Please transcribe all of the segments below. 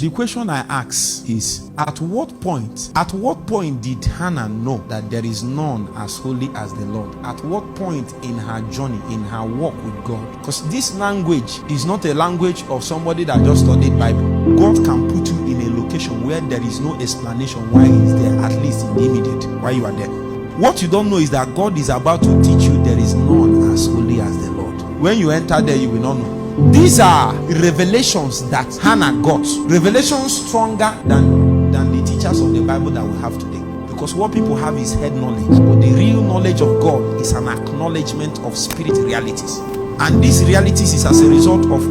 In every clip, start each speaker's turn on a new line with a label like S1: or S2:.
S1: The question I ask is, at what point did Hannah know that there is none as holy as the Lord? At what point in her journey, in her walk with God? Because this language is not a language of somebody that just studied Bible. God can put you in a location where there is no explanation why he is there, at least in the immediate, why you are there. What you don't know is that God is about to teach you there is none as holy as the Lord. When you enter there, you will not know. These are revelations that Hannah got. Revelations stronger than the teachers of the Bible that we have today. Because what people have is head knowledge. But the real knowledge of God is an acknowledgement of spirit realities. And these realities is as a result of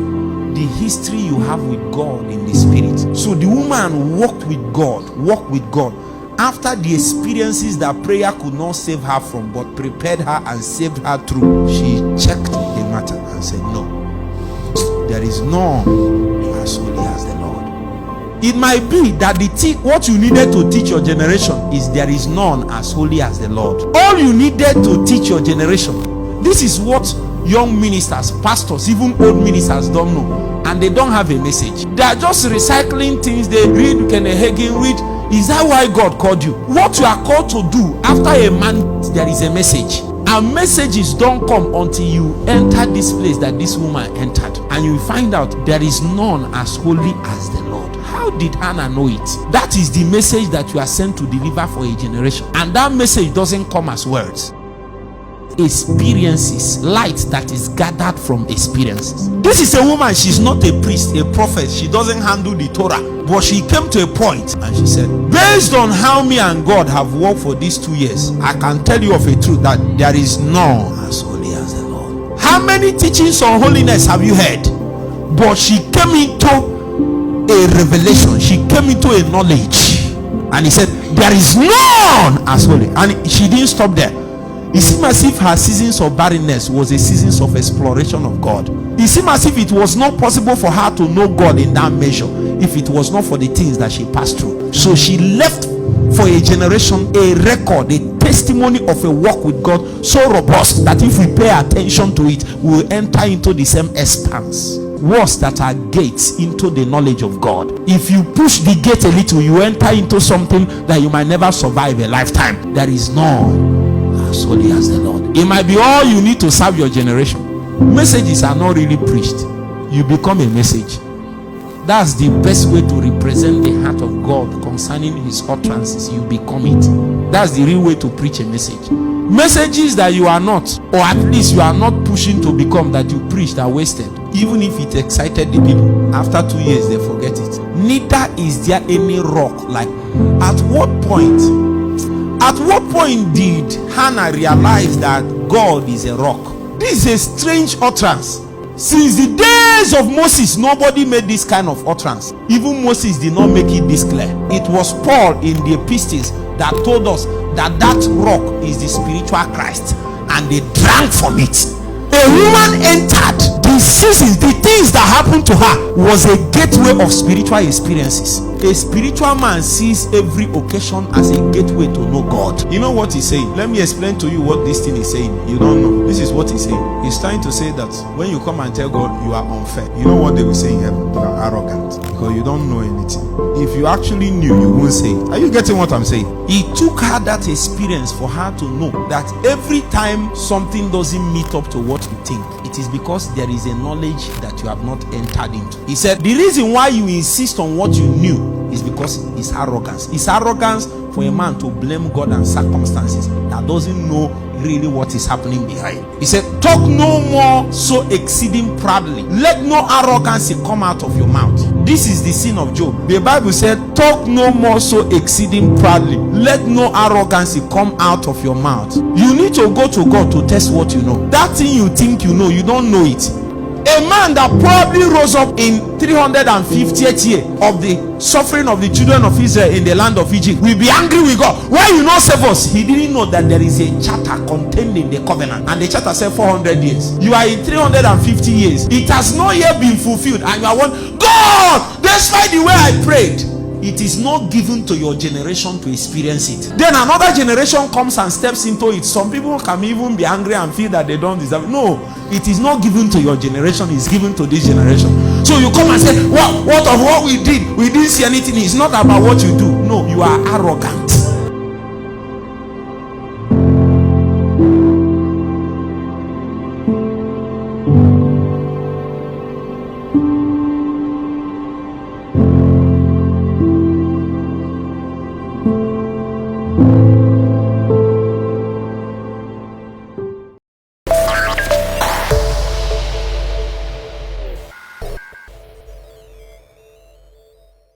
S1: the history you have with God in the spirit. So the woman walked with God. After the experiences that prayer could not save her from, but prepared her and saved her through, she checked the matter and said, no, there is none as holy as the Lord. It might be that what you needed to teach your generation is there is none as holy as the Lord. All you needed to teach your generation. This is what young ministers, pastors, even old ministers don't know. And they don't have a message. They are just recycling things they read, Kenneth Hagin read. Is that why God called you? What you are called to do after a man, there is a message. And messages don't come until you enter this place that this woman entered. And you find out there is none as holy as the Lord. How did Hannah know it? That is the message that you are sent to deliver for a generation. And that message doesn't come as words. Experiences, light that is gathered from experiences. This is a woman, she's not a priest, a prophet. She doesn't handle the Torah. But she came to a point and she said, based on how me and God have worked for these 2 years, I can tell you of a truth that there is none as holy as the Lord. How many teachings on holiness have you heard? But she came into a revelation. She came into a knowledge. And he said, there is none as holy. And she didn't stop there. It seemed as if her seasons of barrenness was a seasons of exploration of God. It seemed as if it was not possible for her to know God in that measure if it was not for the things that she passed through. So she left for a generation a record, a testimony of a walk with God so robust that if we pay attention to it, we will enter into the same expanse. Walls that are gates into the knowledge of God. If you push the gate a little, you enter into something that you might never survive a lifetime. There is none as holy as the Lord. It might be all you need to serve your generation. Messages are not really preached. You become a message. That's the best way to represent the heart of God concerning his utterances. You become it. That's the real way to preach a message. Messages that you are not, or at least you are not pushing to become, that you preached, are wasted. Even if it excited the people, after 2 years they forget it. Neither is there any rock. Like, at what point did Hannah realize that God is a rock? This is a strange utterance. Since the days of Moses, nobody made this kind of utterance. Even Moses did not make it this clear. It was Paul in the epistles that told us that rock is the spiritual Christ, and they drank from it. A woman entered the seasons, the things that happened to her was a gateway of spiritual experiences. A spiritual man sees every occasion as a gateway to know God. You know what he's saying? Let me explain to you what this thing is saying. You don't know. This is what he's saying. He's trying to say that when you come and tell God you are unfair, you know what they will say in heaven? You are arrogant because you don't know anything. If you actually knew, you won't say it. Are you getting what I'm saying? It took her that experience for her to know that every time something doesn't meet up to what you think, it is because there is a knowledge that you have not entered into. He said the reason why you insist on what you knew is because it's arrogance. It's arrogance for a man to blame God and circumstances that doesn't know really what is happening behind. He said, talk no more so exceeding proudly. Let no arrogancy come out of your mouth. This is the sin of Job. The Bible said, talk no more so exceeding proudly. Let no arrogancy come out of your mouth. You need to go to God to test what you know. That thing you think you know, you don't know it. A man that probably rose up in 350th year of the suffering of the children of Israel in the land of Egypt will be angry with God. Why you not save us? He didn't know that there is a charter contained in the covenant, and the charter said 400 years. You are in 350 years. It has not yet been fulfilled, and you are one. God, despite the way I prayed, it is not given to your generation to experience it. Then another generation comes and steps into it. Some people can even be angry and feel that they don't deserve it. No, it is not given to your generation, it's given to this generation. So you come and say, what of what we did? We didn't see anything. It's not about what you do. No, you are arrogant.